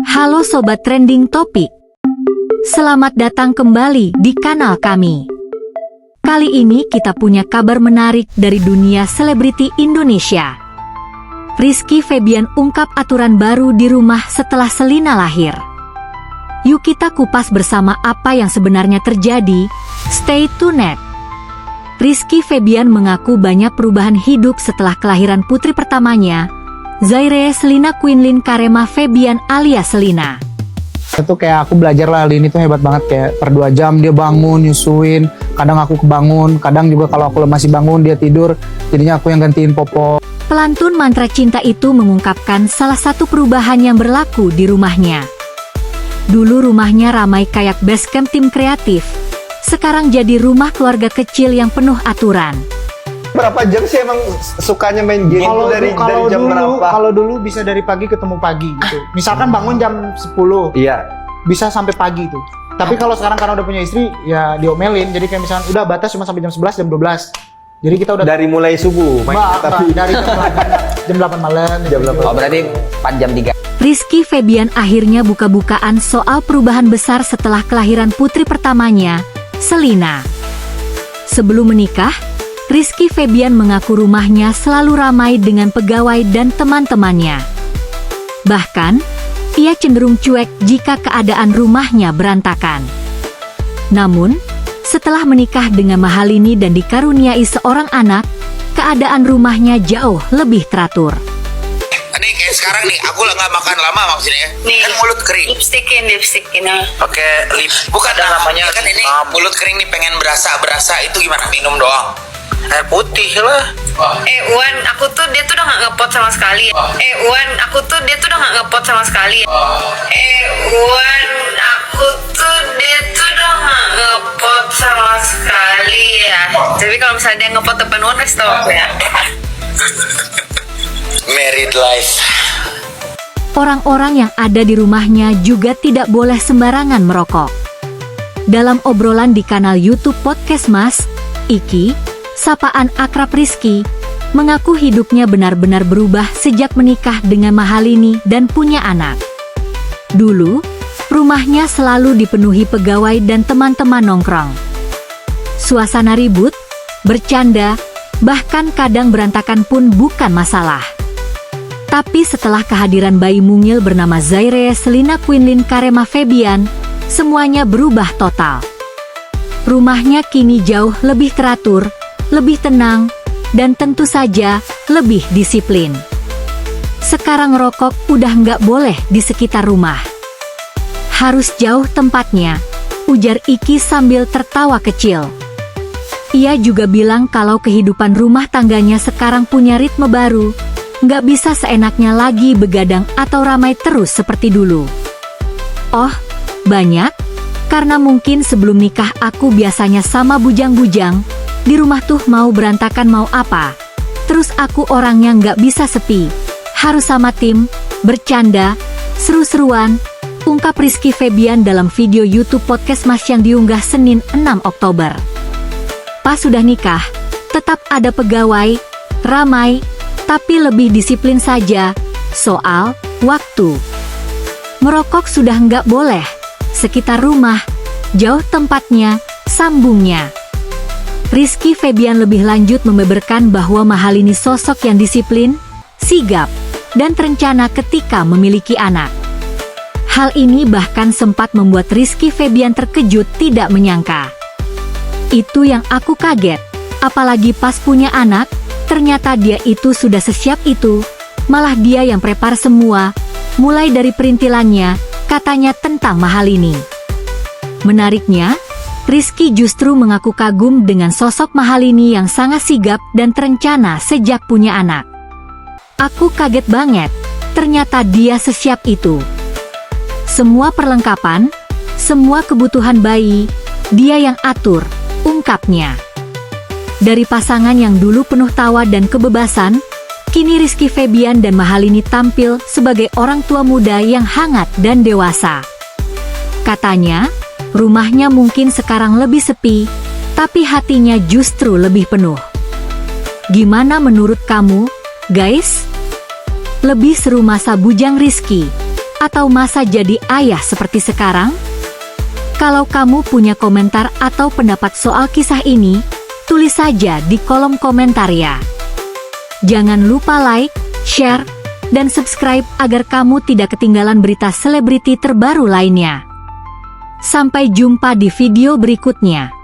Halo Sobat Trending Topik. Selamat datang kembali di kanal kami. Kali ini kita punya kabar menarik dari dunia selebriti Indonesia. Rizky Febian ungkap aturan baru di rumah setelah Selina lahir. Yuk kita kupas bersama apa yang sebenarnya terjadi. Stay tuned. Rizky Febian mengaku banyak perubahan hidup setelah kelahiran putri pertamanya, Zaire Selina Quinlyn Karema Febian alias Selina. Itu kayak aku belajar lah, Lini tuh hebat banget, kayak per 2 jam dia bangun, nyusuin, kadang aku kebangun, kadang juga kalau aku masih bangun dia tidur, jadinya aku yang gantiin popo. Pelantun mantra cinta itu mengungkapkan salah satu perubahan yang berlaku di rumahnya. Dulu rumahnya ramai kayak base camp tim kreatif, sekarang jadi rumah keluarga kecil yang penuh aturan. Berapa jam sih emang sukanya main game dari jam berapa? Kalau dulu bisa dari pagi ketemu pagi gitu. Misalkan bangun jam 10, Iya. bisa sampai pagi tuh. Tapi kalau sekarang karena udah punya istri, ya diomelin. Jadi kayak misalkan udah batas cuma sampai jam 11, jam 12. Jadi kita udah Dari mulai subuh main, tapi dari jam 8 malam. Jam 8. Oh berarti 4 jam 3. Rizky Febian akhirnya buka-bukaan soal perubahan besar setelah kelahiran putri pertamanya, Selina. Sebelum menikah, Rizky Febian mengaku rumahnya selalu ramai dengan pegawai dan teman-temannya. Bahkan, ia cenderung cuek jika keadaan rumahnya berantakan. Namun, setelah menikah dengan Mahalini dan dikaruniai seorang anak, keadaan rumahnya jauh lebih teratur. Ini kayak sekarang nih, aku nggak makan lama maksudnya. Nih, Kan mulut kering. lipstick ini. Oke, bukan namanya kan ini mulut kering nih pengen berasa itu gimana? Minum doang. Air putih lah. Wan, dia tuh udah nggak ngepot sama sekali. Wan, dia tuh udah nggak ngepot sama sekali. Wan, dia tuh udah nggak ngepot sama sekali ya. Tapi kalau misalnya dia ngepot depan Wan, kasih tau aku ya. Married life. Orang-orang yang ada di rumahnya juga tidak boleh sembarangan merokok. Dalam obrolan di kanal YouTube Podcast Mas, Iki, sapaan akrab Rizky, mengaku hidupnya benar-benar berubah sejak menikah dengan Mahalini dan punya anak. Dulu, rumahnya selalu dipenuhi pegawai dan teman-teman nongkrong. Suasana ribut, bercanda, bahkan kadang berantakan pun bukan masalah. Tapi setelah kehadiran bayi mungil bernama Zaire Selina Quinlyn Karema Febian, semuanya berubah total. Rumahnya kini jauh lebih teratur, lebih tenang, dan tentu saja lebih disiplin. Sekarang rokok udah nggak boleh di sekitar rumah. Harus jauh tempatnya, ujar Iki sambil tertawa kecil. Ia juga bilang kalau kehidupan rumah tangganya sekarang punya ritme baru, nggak bisa seenaknya lagi begadang atau ramai terus seperti dulu. Oh, banyak? Karena mungkin sebelum nikah aku biasanya sama bujang-bujang, di rumah tuh mau berantakan mau apa. Terus aku orangnya nggak bisa sepi, harus sama tim, bercanda, seru-seruan, ungkap Rizky Febian dalam video YouTube Podcast Mas yang diunggah Senin 6 Oktober. Pas sudah nikah, tetap ada pegawai, ramai, tapi lebih disiplin saja, soal waktu. Merokok sudah nggak boleh, sekitar rumah, jauh tempatnya, sambungnya. Rizky Febian lebih lanjut membeberkan bahwa Mahalini sosok yang disiplin, sigap, dan terencana ketika memiliki anak. Hal ini bahkan sempat membuat Rizky Febian terkejut tidak menyangka. Itu yang aku kaget, apalagi pas punya anak, ternyata dia itu sudah sesiap itu, malah dia yang prepare semua, mulai dari perintilannya, katanya tentang Mahalini. Menariknya, Rizky justru mengaku kagum dengan sosok Mahalini yang sangat sigap dan terencana sejak punya anak. Aku kaget banget, ternyata dia sesiap itu. Semua perlengkapan, semua kebutuhan bayi, dia yang atur, ungkapnya. Dari pasangan yang dulu penuh tawa dan kebebasan, kini Rizky Febian dan Mahalini tampil sebagai orang tua muda yang hangat dan dewasa. Katanya, rumahnya mungkin sekarang lebih sepi, tapi hatinya justru lebih penuh. Gimana menurut kamu, guys? Lebih seru masa bujang Rizky, atau masa jadi ayah seperti sekarang? Kalau kamu punya komentar atau pendapat soal kisah ini, tulis saja di kolom komentar ya. Jangan lupa like, share, dan subscribe agar kamu tidak ketinggalan berita selebriti terbaru lainnya. Sampai jumpa di video berikutnya.